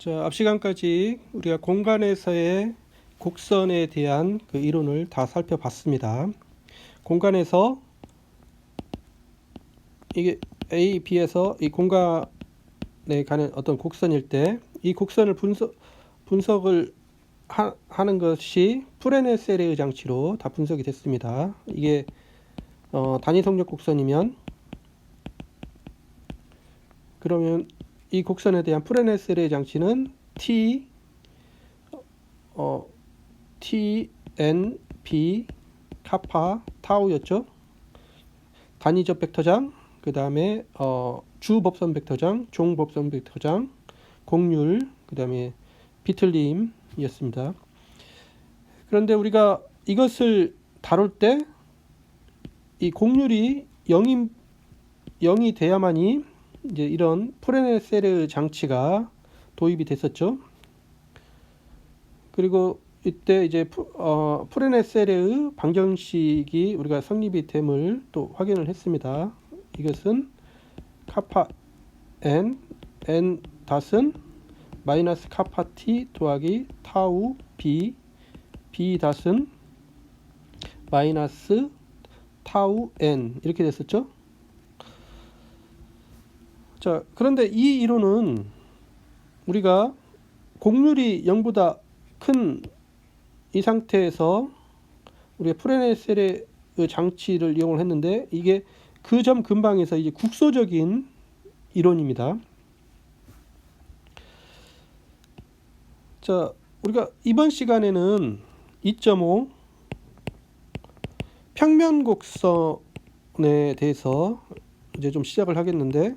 자, 앞 시간까지 우리가 공간에서의 곡선에 대한 그 이론을 다 살펴봤습니다. 공간에서 이게 A, B에서 이 공간에 가는 어떤 곡선일 때 이 곡선을 분석을 하는 것이 프레네셀의 장치로 다 분석이 됐습니다. 이게 단위 속력 곡선이면 그러면 이 곡선에 대한 프레네셀의 장치는 T, N, B, 카파, 타우였죠. 단위적 벡터장, 그 다음에 주법선 벡터장, 종법선 벡터장, 곡률, 그 다음에 비틀림이었습니다. 그런데 우리가 이것을 다룰 때 이 곡률이 0이 돼야만이 이제 이런 프레네셀의 장치가 도입이 됐었죠. 그리고 이때 이제 프레네셀의 방정식이 우리가 성립이 됨을 또 확인을 했습니다. 이것은 카파 n, n 닷은 마이너스 카파 t 더하기 타우 b, b 닷은 마이너스 타우 n 이렇게 됐었죠. 자, 그런데 이 이론은 우리가 곡률이 0보다 큰 이 상태에서 우리가 프레네셀의 장치를 이용을 했는데 이게 그 점 근방에서 이제 국소적인 이론입니다. 자, 우리가 이번 시간에는 2.5 평면 곡선에 대해서 이제 좀 시작을 하겠는데,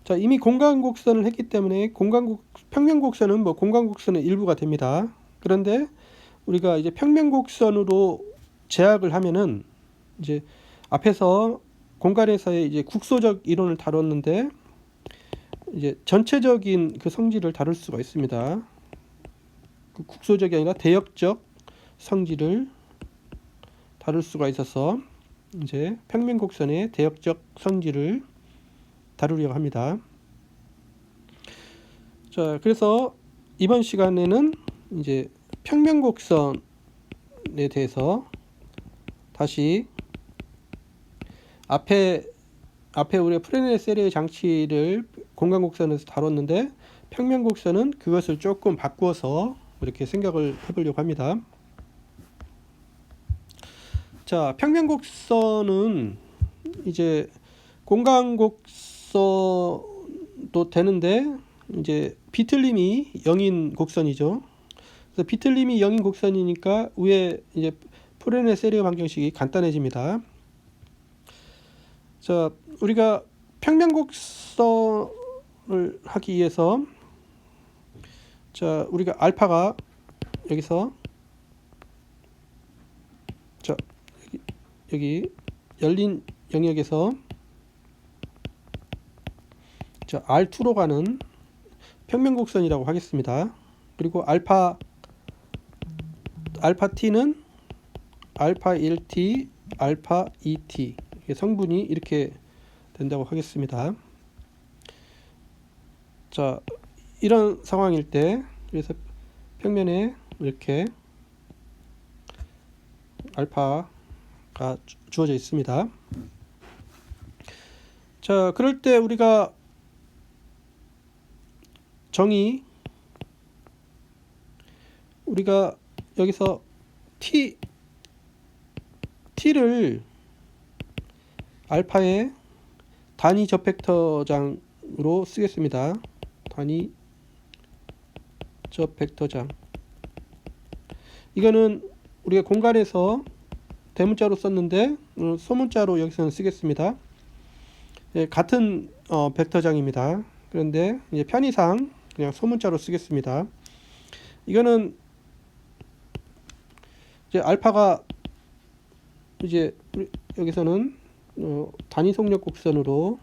자, 이미 공간 곡선을 했기 때문에 평면 곡선은 뭐 공간 곡선의 일부가 됩니다. 그런데 우리가 이제 평면 곡선으로 제약을 하면은 이제 앞에서 공간에서의 이제 국소적 이론을 다뤘는데 이제 전체적인 그 성질을 다룰 수가 있습니다. 그 국소적이 아니라 대역적 성질을 다룰 수가 있어서 이제 평면 곡선의 대역적 성질을 다루려고 합니다. 자, 그래서 이번 시간에는 이제 평면 곡선에 대해서 다시 앞에 우리가 프레네셀의 장치를 공간 곡선에서 다뤘는데 평면 곡선은 그것을 조금 바꾸어서 이렇게 생각을 해보려고 합니다. 자, 평면 곡선은 이제 공간 곡선도 되는데 이제 비틀림이 0인 곡선이죠. 그래서 비틀림이 0인 곡선이니까 위에 이제 프레네셀의 방정식이 간단해집니다. 자, 우리가 평면 곡선을 하기 위해서 자, 우리가 알파가 여기서 자, 여기 열린 영역에서 자, R2로 가는 평면 곡선이라고 하겠습니다. 그리고 알파 t는 알파 1t, 알파 2t 성분이 이렇게 된다고 하겠습니다. 자, 이런 상황일 때 그래서 평면에 이렇게 알파가 주어져 있습니다. 자, 그럴 때 우리가 우리가 여기서 t를 알파의 단위적 벡터장으로 쓰겠습니다. 단위적 벡터장. 이거는 우리가 공간에서 대문자로 썼는데 소문자로 여기서는 쓰겠습니다. 예, 같은 벡터장입니다. 그런데 이제 편의상 그냥 소문자로 쓰겠습니다. 이거는 이제 알파가 이제 여기서는 단위 속력 곡선으로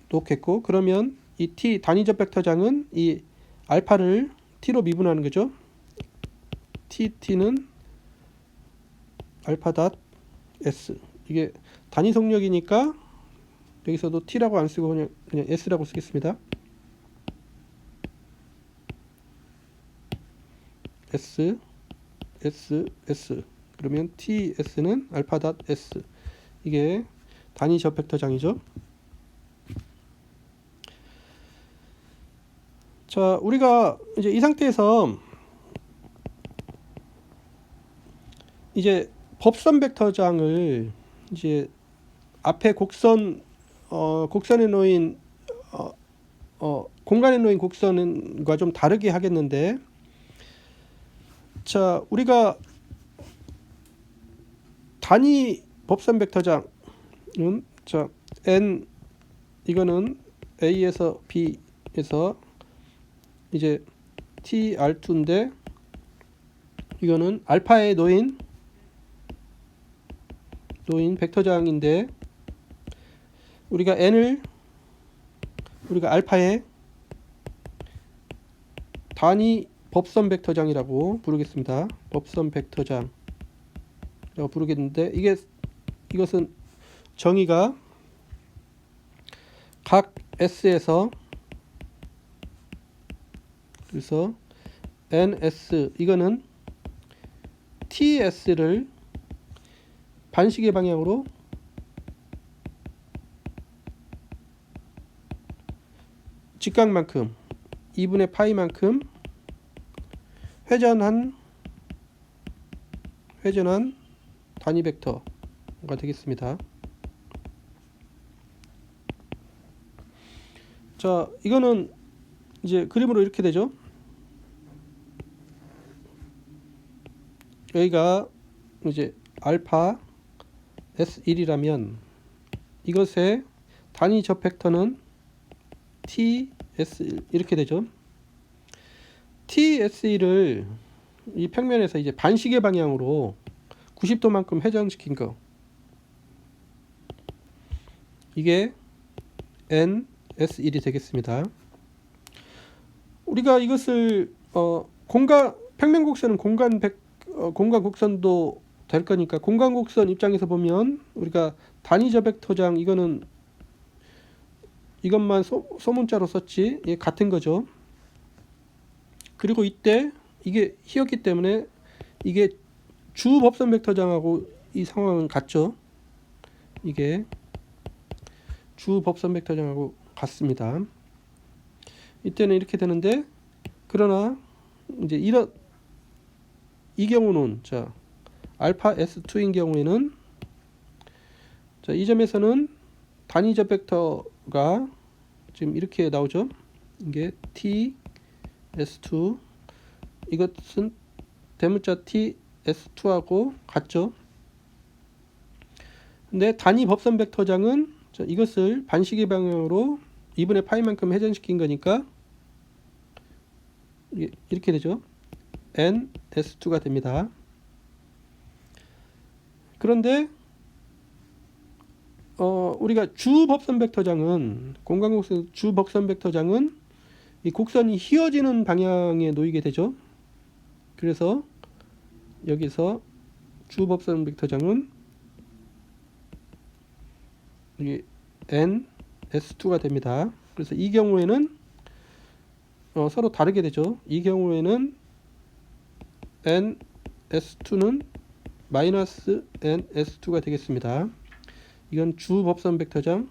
놓겠고, 그러면 이 t 단위적 벡터장은 이 알파를 t로 미분하는 거죠. t는 알파 닷 s, 이게 단위 속력이니까 여기서도 t라고 안 쓰고 그냥 s라고 쓰겠습니다. s 그러면 ts는 알파 닷 s, 이게 단위 접 벡터장이죠. 자, 우리가 이제 이 상태에서 이제 법선 벡터장을 이제 앞에 곡선에 놓인 공간에 놓인 곡선과 좀 다르게 하겠는데, 자, 우리가 단위 법선 벡터장은 자 n, 이거는 a에서 b에서 이제 tr2인데, 이거는 알파에 놓인 벡터장인데, 우리가 n을 우리가 알파의 단위 법선 벡터장이라고 부르겠습니다. 법선 벡터장이라고 부르겠는데, 이것은 정의가 각 s에서, 그래서 ns, 이거는 ts를 반시계 방향으로 직각만큼 2분의 파이만큼 회전한 단위 벡터가 되겠습니다. 자, 이거는 이제 그림으로 이렇게 되죠. 여기가 이제 알파 S1이라면 이것의 단위 접 벡터는 TS1 이렇게 되죠. TS1을 이 평면에서 이제 반시계 방향으로 90도만큼 회전시킨 거, 이게 NS1이 되겠습니다. 우리가 이것을 평면 곡선은 공간 곡선도 될 거니까, 공간 곡선 입장에서 보면 우리가 단위 접 벡터장, 이것만 소문자로 썼지, 예, 같은 거죠. 그리고 이때 이게 휘었기 때문에 이게 주 법선 벡터장하고 이 상황은 같죠. 이게 주 법선 벡터장하고 같습니다. 이때는 이렇게 되는데, 그러나 이제 이 경우는, 자, 알파 S2인 경우에는, 자, 이 점에서는 단위 접 벡터가 지금 이렇게 나오죠. 이게 TS2, 이것은 대문자 TS2하고 같죠. 근데 단위 법선 벡터장은, 자, 이것을 반시계 방향으로 2분의 파이만큼 회전시킨 거니까 이렇게 되죠. NS2가 됩니다. 그런데 우리가 주 법선 벡터장은, 공간곡선 주 법선 벡터장은 이 곡선이 휘어지는 방향에 놓이게 되죠. 그래서 여기서 주 법선 벡터장은 이게 NS2가 됩니다. 그래서 이 경우에는 서로 다르게 되죠. 이 경우에는 NS2는 마이너스 NS2가 되겠습니다. 이건 주 법선 벡터장,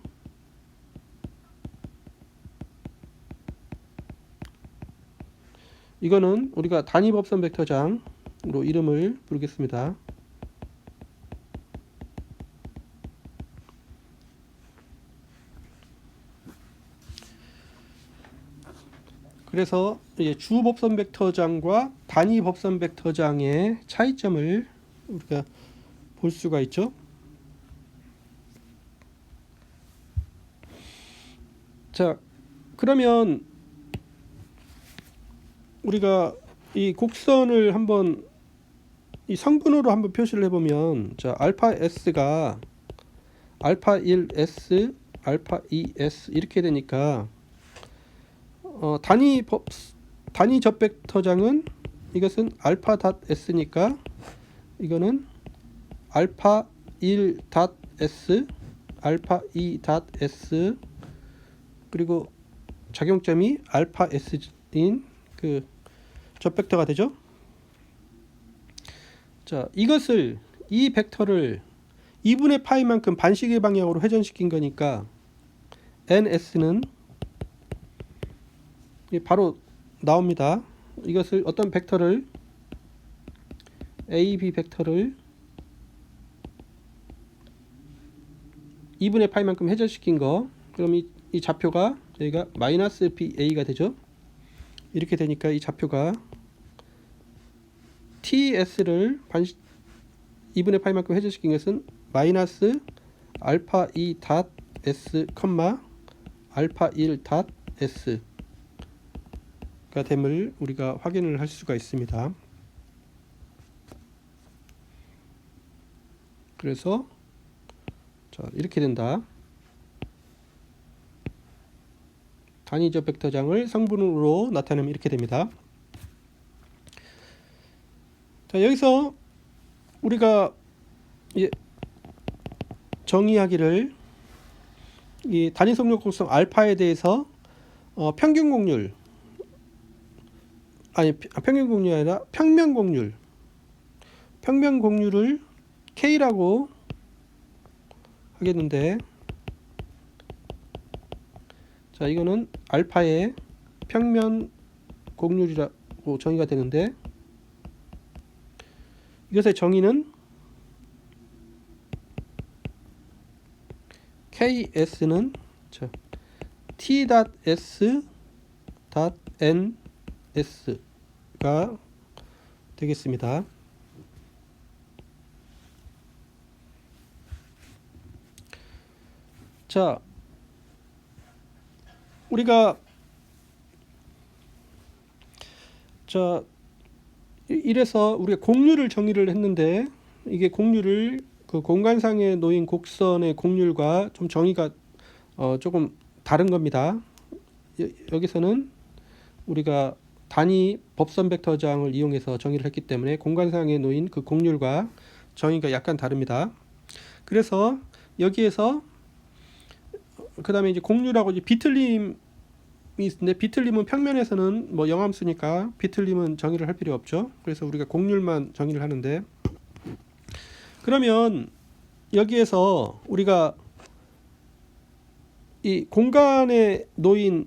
이거는 우리가 단위 법선 벡터장으로 이름을 부르겠습니다. 그래서 이제 주 법선 벡터장과 단위 법선 벡터장의 차이점을 우리가 볼 수가 있죠. 자, 그러면 우리가 이 곡선을 한번 이 성분으로 한번 표시를 해보면, 자, 알파 S가 알파 1S, 알파 2S 이렇게 되니까 단위 접 벡터장은, 이것은 알파 닷 S니까 이거는 알파 1 닷 S, 알파 E 닷 S 그리고 작용점이 알파 S인 그 접벡터가 되죠. 자, 이것을 이 벡터를 2분의 파이만큼 반시계 방향으로 회전시킨 거니까 NS는 바로 나옵니다. 이것을 어떤 벡터를 AB 벡터를 2분의 파이만큼 회전시킨 거, 그럼 이 좌표가 저희가 마이너스 BA가 되죠. 이렇게 되니까 이 좌표가 TS를 2분의 파이만큼 회전시킨 것은 마이너스 알파 2 닷 S, 알파 1 닷 S가 됨을 우리가 확인을 할 수가 있습니다. 그래서 자, 이렇게 된다. 단위적 벡터장을 성분으로 나타내면 이렇게 됩니다. 자, 여기서 우리가 정의하기를 이 단위 속력 곡선 알파에 대해서 평균 곡률 평균 곡률이 아니라 평면 곡률을 K라고 하겠는데, 자, 이거는 알파의 평면 곡률이라고 정의가 되는데, 이것의 정의는 KS는 T.S.NS가 되겠습니다. 자, 우리가 이래서 우리가 곡률을 정의를 했는데, 이게 곡률을 그 공간상에 놓인 곡선의 곡률과 좀 정의가 조금 다른 겁니다. 여기서는 우리가 단위 법선 벡터장을 이용해서 정의를 했기 때문에 공간상에 놓인 그 곡률과 정의가 약간 다릅니다. 그래서 여기에서 그 다음에 이제 곡률하고 이제 비틀림이 있는데, 비틀림은 평면에서는 뭐 영함수니까 비틀림은 정의를 할 필요 없죠. 그래서 우리가 곡률만 정의를 하는데, 그러면 여기에서 우리가 이 공간에 놓인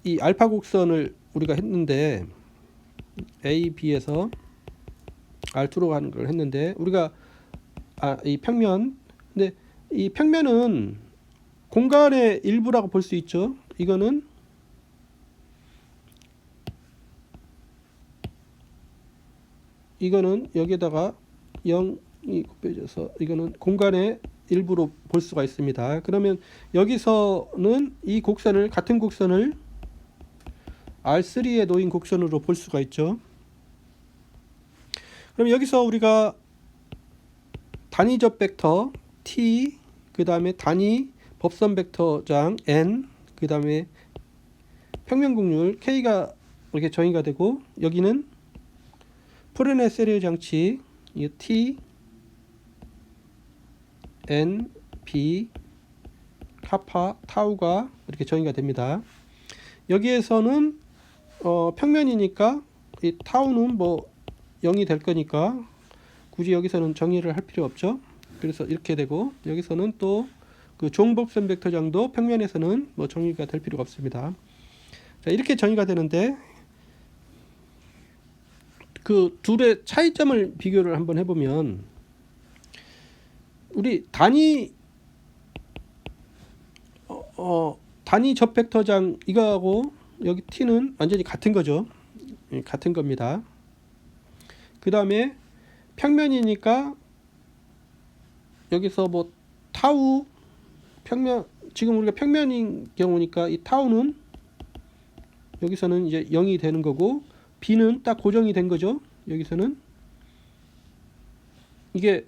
이 알파 곡선을 우리가 했는데, A, B에서 R2로 가는 걸 했는데, 우리가 이 평면, 근데 이 평면은 공간의 일부라고 볼 수 있죠. 이거는 여기에다가 0이 곱해져서 이거는 공간의 일부로 볼 수가 있습니다. 그러면 여기서는 이 곡선을, 같은 곡선을 R3에 놓인 곡선으로 볼 수가 있죠. 그럼 여기서 우리가 단위적 벡터 T, 그 다음에 단위 법선 벡터장 N, 그 다음에 평면 곡률 K가 이렇게 정의가 되고, 여기는 프레네 세리어 장치 T, N, B, 카파, 타우가 이렇게 정의가 됩니다. 여기에서는 평면이니까 이 타우는 뭐 0이 될 거니까 굳이 여기서는 정의를 할 필요 없죠. 그래서 이렇게 되고, 여기서는 또 그 종법선 벡터장도 평면에서는 뭐 정의가 될 필요가 없습니다. 자, 이렇게 정의가 되는데, 그 둘의 차이점을 비교를 한번 해보면, 우리 단위 접 벡터장 이거하고 여기 T는 완전히 같은 거죠. 같은 겁니다. 그 다음에 평면이니까 여기서 뭐 타우 평면, 지금 우리가 평면인 경우니까 이 타우는 여기서는 이제 0이 되는 거고, B는 딱 고정이 된 거죠. 여기서는 이게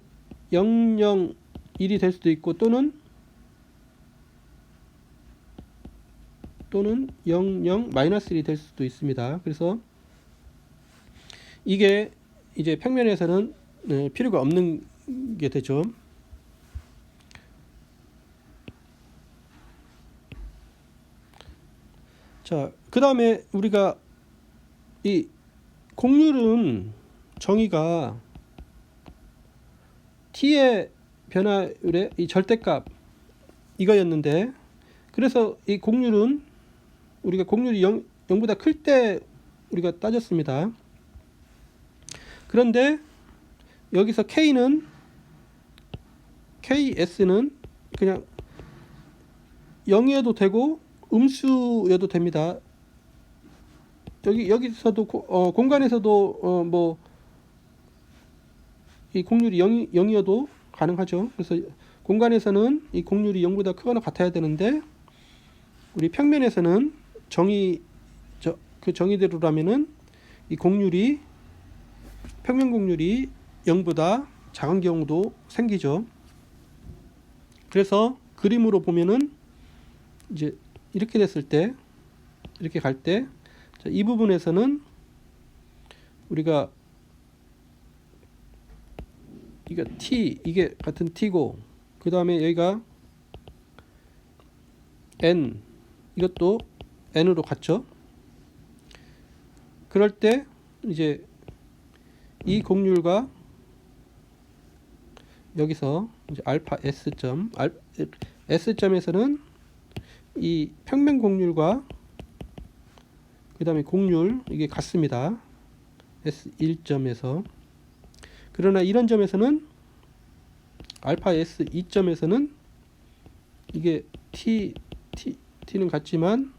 0, 0, 1이 될 수도 있고, 또는 0, 0, 마이너스 1이 될 수도 있습니다. 그래서 이게 이제 평면에서는 필요가 없는 게 되죠. 자, 그 다음에 우리가 이 곡률은 정의가 t의 변화율의 이 절대값 이거였는데, 그래서 이 곡률은 우리가 곡률이 0보다 클 때 우리가 따졌습니다. 그런데 여기서 ks는 그냥 0이어도 되고 음수여도 됩니다. 여기서도 공간에서도 뭐 이 곡률이 0이어도 가능하죠. 그래서 공간에서는 이 곡률이 0보다 크거나 같아야 되는데, 우리 평면에서는 그 정의대로라면은 이 평면 곡률이 0보다 작은 경우도 생기죠. 그래서 그림으로 보면은 이제 이렇게 됐을 때, 이렇게 갈 때, 이 부분에서는 우리가 이게 같은 t고, 그 다음에 여기가 n, 이것도 n으로 같죠. 그럴 때 이제 이 곡률과 여기서 이제 알파 S점에서는 이 평면 곡률과 그 다음에 곡률 이게 같습니다. S1점에서. 그러나 이런 점에서는 알파 S2점에서는 이게 T는 같지만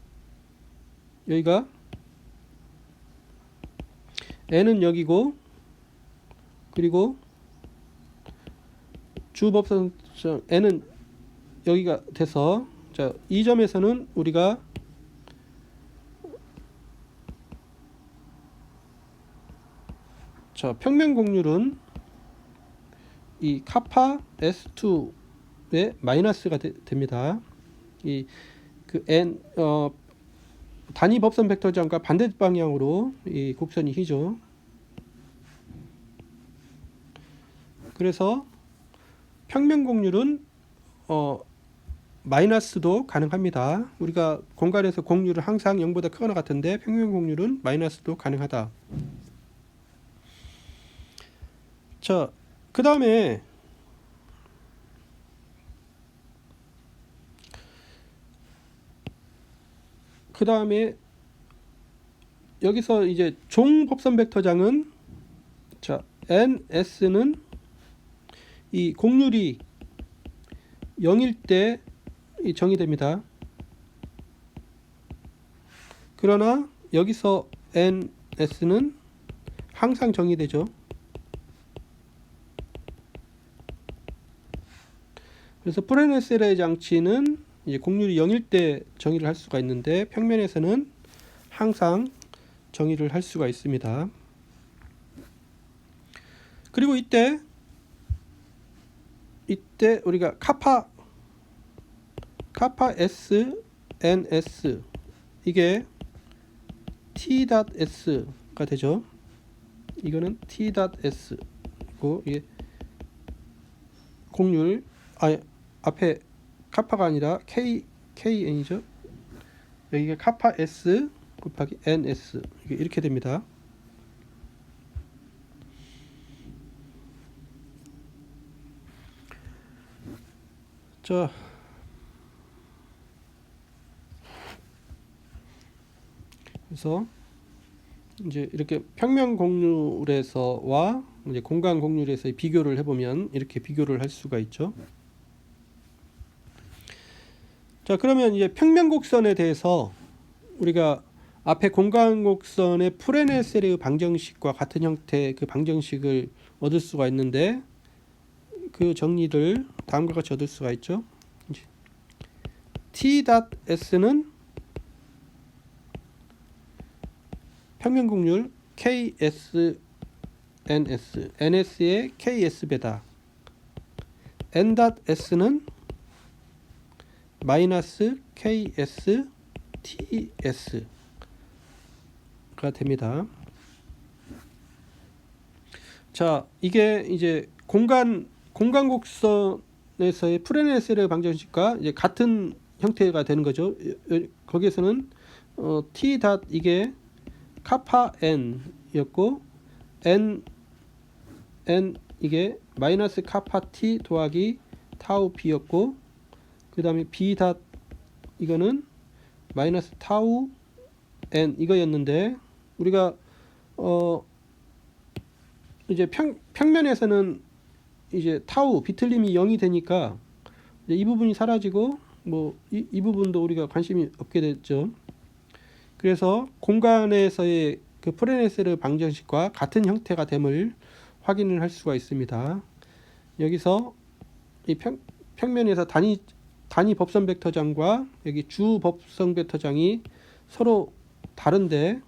여기가 N은 여기고, 그리고 주법선 N은 여기가 돼서, 자, 이 점에서는 우리가 평면 곡률은 이 카파 S2의 마이너스가 됩니다. 그 N 단위 법선 벡터장과 반대 방향으로 이 곡선이 휘죠. 그래서 평면 곡률은 마이너스도 가능합니다. 우리가 공간에서 곡률은 항상 0보다 크거나 같은데 평면 곡률은 마이너스도 가능하다. 자, 그 다음에 여기서 이제 종 법선 벡터장은, 자, ns는 이 곡률이 0일 때 정의됩니다. 그러나 여기서 ns는 항상 정의되죠. 그래서 프레네셀의 장치는 이제 곡률이 0일 때 정의를 할 수가 있는데, 평면에서는 항상 정의를 할 수가 있습니다. 그리고 이때 우리가 카파 S ns 이게 t.s가 되죠. 이거는 t.s고, 이게 곡률 앞에 카파가 아니라 kn이죠. 여기가 카파 s 곱하기 ns, 이렇게 됩니다. 자, 그래서 이제 이렇게 평면 곡률에서와 이제 공간 곡률에서의 비교를 해보면 이렇게 비교를 할 수가 있죠. 자, 그러면 이제 평면 곡선에 대해서 우리가 앞에 공간 곡선의 프레네셀의 방정식과 같은 형태의 그 방정식을 얻을 수가 있는데, 그 정리를 다음과 같이 얻을 수가 있죠. t.s는 평면 곡률 ks ns의 ks배다. n.s는 마이너스 ks ts가 됩니다. 자, 이게 이제 공간 곡선에서의 프레네셀의 방정식과 이제 같은 형태가 되는 거죠. 거기에서는 t 닷 이게 카파 n이었고 n 이게 마이너스 카파 t 더하기 타우 b였고, 그 다음에 b 닷 이거는 마이너스 타우 n 이거였는데, 우리가 이제 평면에서는 이제 타우 비틀림이 0이 되니까 이제 이 부분이 사라지고 뭐 이 부분도 우리가 관심이 없게 됐죠. 그래서 공간에서의 그 프레네세르 방정식과 같은 형태가 됨을 확인을 할 수가 있습니다. 여기서 이 평면에서 단위 법선 벡터장과 여기 주 법선 벡터장이 서로 다른데,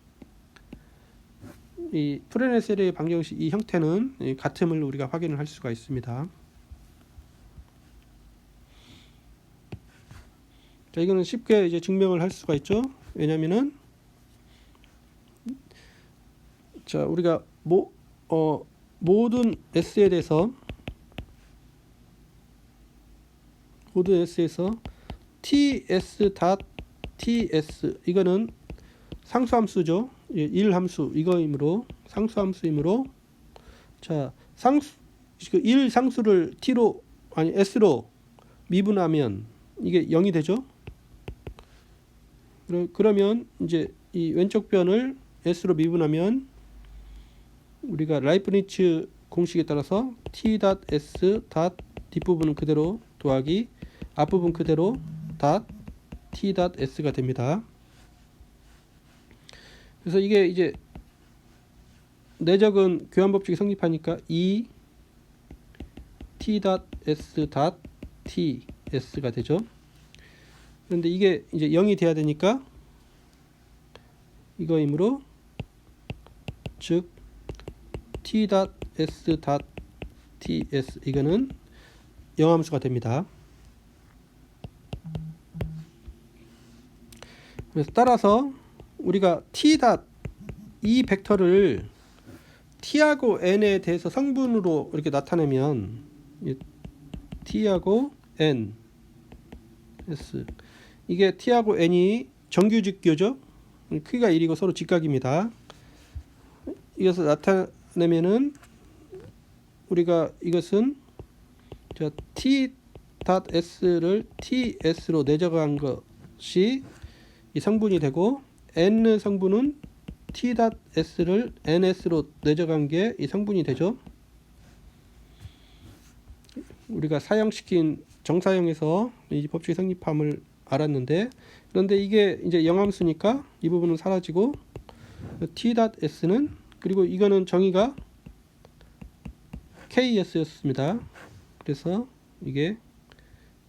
이 프레네세르 방정식 이 형태는 같음을 우리가 확인을 할 수가 있습니다. 자, 이거는 쉽게 이제 증명을 할 수가 있죠. 왜냐면은 자, 우리가 모든 S에 대해서 모든 S에서 TS 닷 TS 이거는 상수함수죠. 1함수 이거이므로 상수함수이므로, 자, 1 상수를 T로 아니 S로 미분하면 이게 0이 되죠. 그러면 이제 이 왼쪽 변을 S로 미분하면 우리가 라이프니츠 공식에 따라서 T 닷 S 닷 뒷부분은 그대로 더하기 앞부분 그대로 닷 T 닷 S가 됩니다. 그래서 이게 이제 내적은 교환법칙이 성립하니까 이 T 닷 S 닷 T S가 되죠. 그런데 이게 이제 0이 돼야 되니까 이거이므로, 즉 T 닷 S 닷 TS 이거는 영함수가 됩니다. 그래서 따라서 우리가 T 닷 이 벡터를 T하고 N에 대해서 성분으로 이렇게 나타내면 T하고 N S 이게 T하고 N이 정규직교죠. 크기가 1이고 서로 직각입니다. 이것을 나타내면은 우리가 이것은 T 닷 S를 TS로 내적한 것이 이 성분이 되고, N 성분은 T 닷 S를 NS로 내적한 게 이 성분이 되죠. 우리가 사형시킨 정사형에서 이 법칙의 성립함을 알았는데, 그런데 이게 이제 영함수니까 이 부분은 사라지고 T 닷 S는, 그리고 이거는 정의가 KS였습니다. 그래서 이게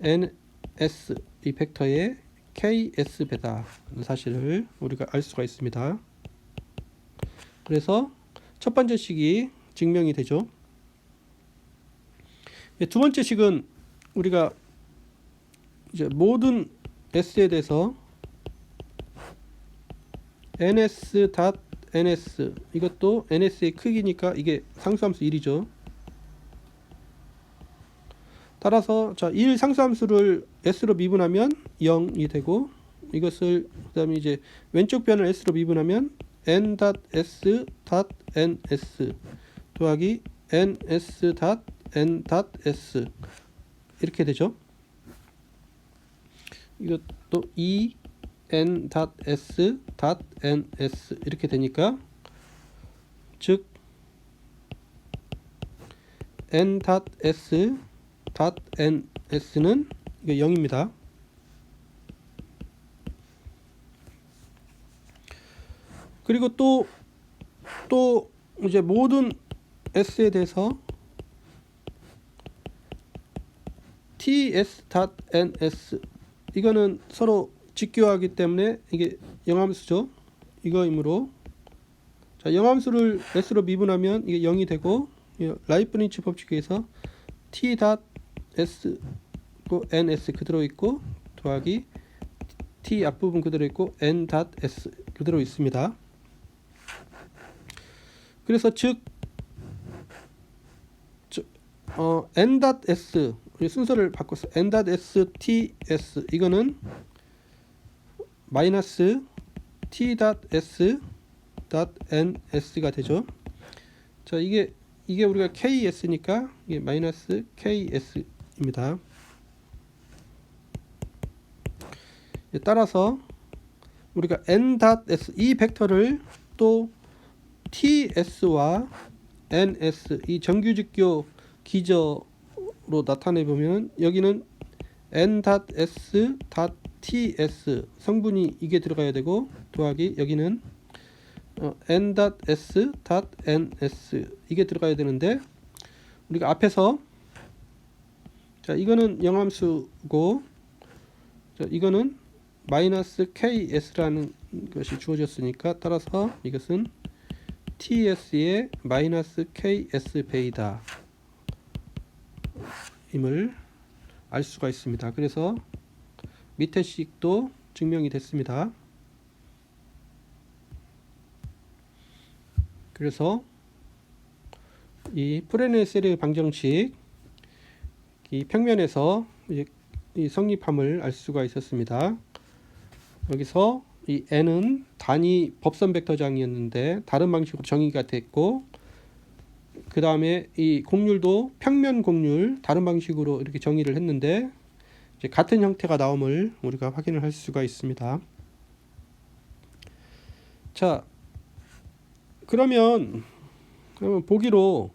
NS 이 벡터의 KS 배다는 사실을 우리가 알 수가 있습니다. 그래서 첫 번째 식이 증명이 되죠. 두 번째 식은 우리가 이제 모든 S에 대해서 NS 닷 NS 이것도 NS의 크기니까 이게 상수함수 1이죠. 따라서 자, 1 상수함수를 S로 미분하면 0이 되고, 이것을 그 다음에 이제 왼쪽 변을 S로 미분하면 N 닷 S 닷 NS 더하기 NS 닷 N 닷 S 이렇게 되죠. 이것도 E N 닷 S 닷 NS 이렇게 되니까, 즉 N 닷 S 닷 NS는 이게 0입니다. 그리고 또 이제 모든 S에 대해서 TS 닷 NS 이거는 서로 직교하기 때문에 이게 영함수죠. 이거이므로, 자, 영함수를 S로 미분하면 이게 0이 되고, 라이프니츠 법칙에서 T 닷 S NS 그대로 있고 더하기 T 앞부분 그대로 있고 N 닷 S 그대로 있습니다. 그래서 즉 N 닷 S 순서를 바꿔서 N 닷 S T S 이거는 마이너스 t.s.ns가 되죠. 자, 이게 우리가 ks니까 이게 마이너스 ks입니다. 따라서 우리가 n.s 이 벡터를 또 ts와 ns 이 정규직교 기저로 나타내 보면 여기는 n.s.ts 성분이 이게 들어가야 되고 더하기 여기는 n.s.ns 이게 들어가야 되는데 우리가 앞에서 자 이거는 영함수고 자 이거는 마이너스 ks라는 것이 주어졌으니까 따라서 이것은 ts의 마이너스 ks 베이다 임을 알 수가 있습니다. 그래서 밑에 식도 증명이 됐습니다. 그래서 이 프레네세르 방정식 이 평면에서 이 성립함을 알 수가 있었습니다. 여기서 이 n은 단위 법선 벡터장이었는데 다른 방식으로 정의가 됐고 그 다음에 이 곡률도 평면 곡률 다른 방식으로 이렇게 정의를 했는데 이제 같은 형태가 나옴을 우리가 확인을 할 수가 있습니다. 자, 그러면 보기로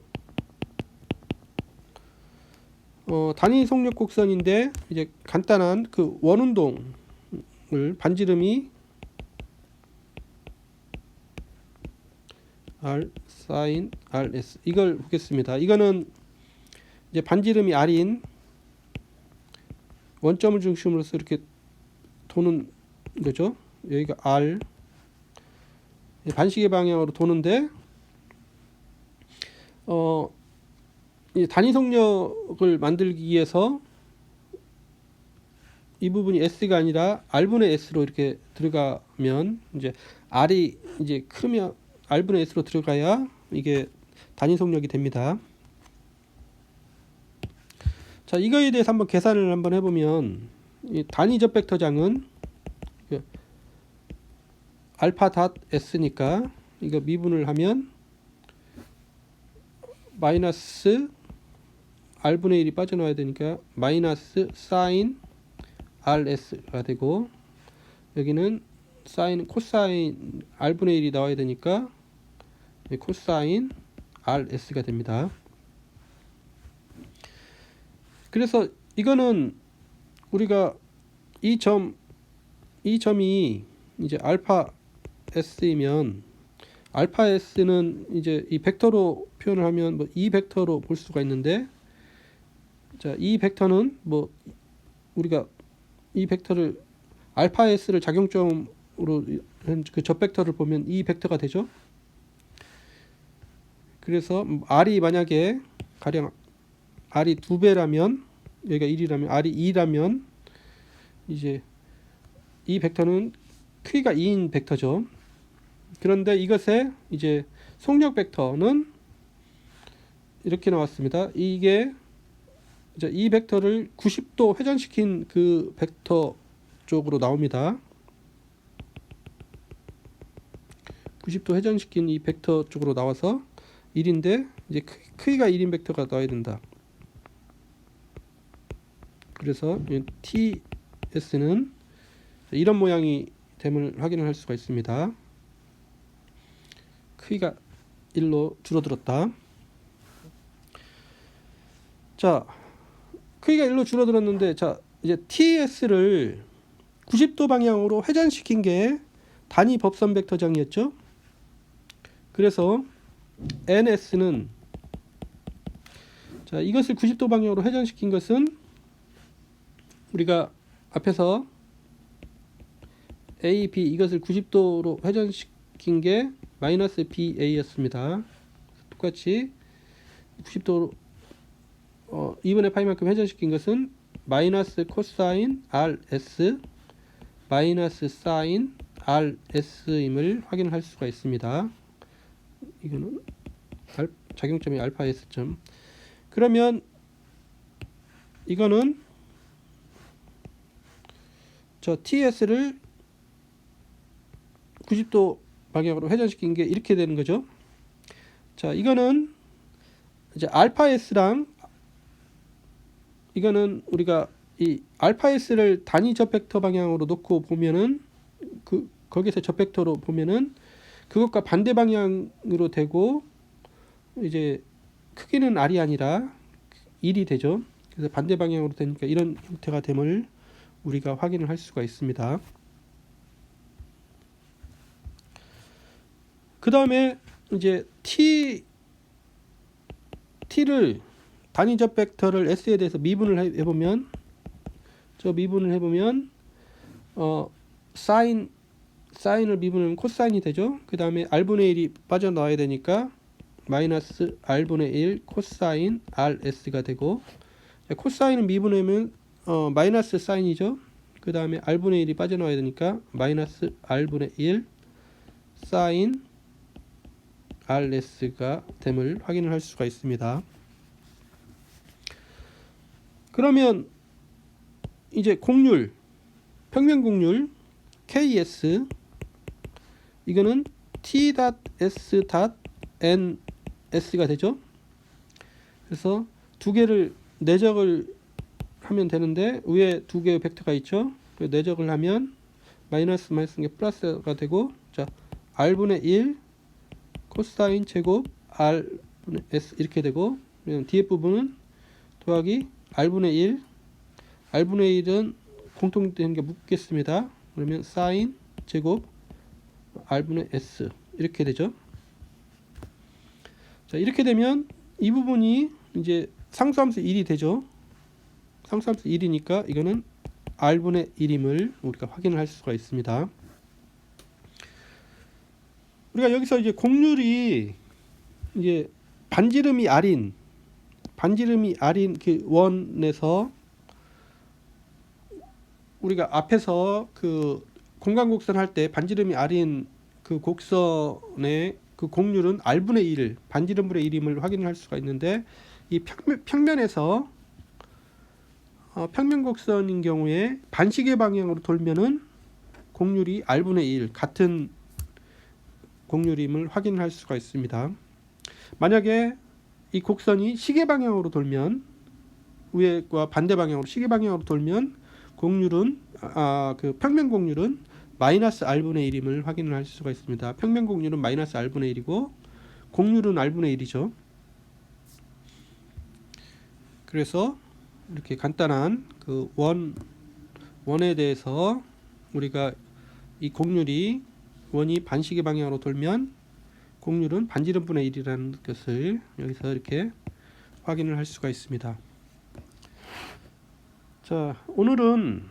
단위 속력 곡선인데 이제 간단한 그 원운동을 반지름이 r sin rs 이걸 보겠습니다. 이거는 이제 반지름이 r인 원점을 중심으로서 이렇게 도는 거죠. 여기가 r 반시계 방향으로 도는데 이 단위 속력을 만들기 위해서 이 부분이 s가 아니라 r분의 s로 이렇게 들어가면 이제 r이 이제 크면 r분의 s로 들어가야 이게 단위 속력이 됩니다. 자, 이거에 대해서 한번 계산을 한번 해보면 이 단위적 벡터장은 알파 닷 s니까 이거 미분을 하면 마이너스 r분의 1이 빠져나와야 되니까 마이너스 사인 rs가 되고 여기는 사인 코사인 r분의 1이 나와야 되니까 코사인 rs가 됩니다. 그래서 이거는 우리가 이 점이 이제 알파 s이면 알파 s는 이제 이 벡터로 표현을 하면 뭐 이 벡터로 볼 수가 있는데 자, 이 벡터는 뭐 우리가 이 벡터를 알파 s를 작용점으로 그 접 벡터를 보면 이 벡터가 되죠. 그래서 r이 만약에 가령 r이 2배라면 여기가 1이라면 r이 2라면 이제 이 벡터는 크기가 2인 벡터죠. 그런데 이것의 이제 속력 벡터는 이렇게 나왔습니다. 이게 이제 이 벡터를 90도 회전시킨 그 벡터 쪽으로 나옵니다. 90도 회전시킨 이 벡터 쪽으로 나와서 1인데 이제 크기가 1인 벡터가 나와야 된다. 그래서 ts는 이런 모양이 됨을 확인을 할 수가 있습니다. 크기가 1로 줄어들었다. 자, 크기가 1로 줄어들었는데 자, 이제 ts를 90도 방향으로 회전시킨 게 단위 법선 벡터장이었죠. 그래서 ns는 자, 이것을 90도 방향으로 회전시킨 것은 우리가 앞에서 a, b 이것을 90도로 회전시킨 게 마이너스 ba였습니다. 똑같이 90도로 2분의 파이만큼 회전시킨 것은 마이너스 코사인 rs 마이너스 사인 rs임을 확인할 수가 있습니다. 이거는 작용점이 알파 s점. 그러면 이거는 저 ts를 90도 방향으로 회전시킨 게 이렇게 되는 거죠. 자, 이거는 이제 알파 S랑 이거는 우리가 이 알파 S를 단위 접벡터 방향으로 놓고 보면은 거기서 접벡터로 보면은 그것과 반대 방향으로 되고 이제 크기는 R이 아니라 1이 되죠. 그래서 반대 방향으로 되니까 이런 형태가 됨을 우리가 확인을 할 수가 있습니다. 그 다음에 이제 t를 단위 접벡터를 s에 대해서 미분을 해보면 사인을 미분하면 코사인이 되죠. 그 다음에 r분의 1이 빠져나와야 되니까 마이너스 r분의 1 코사인 rs가 되고, 코사인을 미분하면 마이너스 사인이죠. 그 다음에 r분의 1이 빠져나와야 되니까 마이너스 r분의 1 사인 rs가 됨을 확인을 할 수가 있습니다. 그러면 이제 곡률, 평면곡률 ks 이거는 t.s.ns가 되죠. 그래서 두 개를 내적을 하면 되는데 위에 두 개의 벡터가 있죠. 내적을 하면 마이너스 게 플러스가 되고, 자 r분의 1 코사인 제곱 r분의 s 이렇게 되고, 뒤에 부분은 더하기 r분의 1 r분의 1은 공통되는 게 묶겠습니다. 그러면 사인 제곱 r분의 s 이렇게 되죠. 자, 이렇게 되면 이 부분이 이제 상수함수 1이 되죠. 상수함수 1이니까 이거는 r분의 1임을 우리가 확인을 할 수가 있습니다. 우리가 여기서 이제 곡률이 이제 반지름이 r인 그 원에서 우리가 앞에서 그 공간곡선 할 때 반지름이 r인 그 곡선의 그 곡률은 r분의 1 반지름분의 1임을 확인을 할 수가 있는데, 이 평면에서 평면곡선인 경우에 반시계 방향으로 돌면은 곡률이 r분의 1 같은 곡률임을 확인할 수가 있습니다. 만약에 이 곡선이 시계 방향으로 돌면, 위에과 반대 방향으로 시계 방향으로 돌면 곡률은 그 평면 곡률은 마이너스 r분의 1임을 확인을 할 수가 있습니다. 평면 곡률은 마이너스 r분의 1이고 곡률은 r분의 1이죠. 그래서 이렇게 간단한 그 원에 대해서 우리가 이 원이 반시계 방향으로 돌면 곡률은 반지름분의 1이라는 것을 여기서 이렇게 확인을 할 수가 있습니다. 자, 오늘은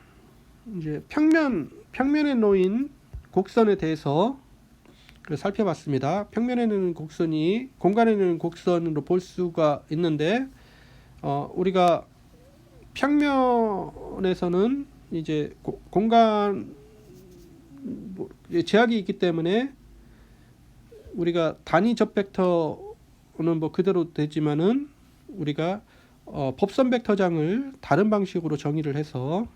이제 평면에 놓인 곡선에 대해서 살펴봤습니다. 평면에 놓인 곡선이 공간에 놓인 곡선으로 볼 수가 있는데, 우리가 평면에서는 이제 공간 제약이 있기 때문에 우리가 단위 접벡터는 뭐 그대로 되지만은 우리가 법선 벡터장을 다른 방식으로 정의를 해서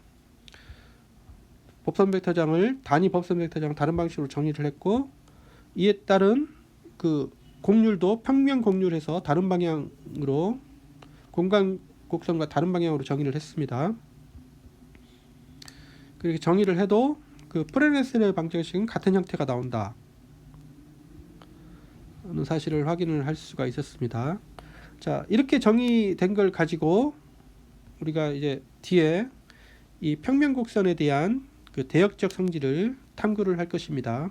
단위 법선 벡터장 다른 방식으로 정의를 했고, 이에 따른 그 곡률도 평면 곡률에서 다른 방향으로 공간 곡선과 다른 방향으로 정의를 했습니다. 그렇게 정의를 해도 그 프레네스레 방정식은 같은 형태가 나온다 는 사실을 확인을 할 수가 있었습니다. 자, 이렇게 정의된 걸 가지고 우리가 이제 뒤에 이 평면 곡선에 대한 그 대역적 성질을 탐구를 할 것입니다.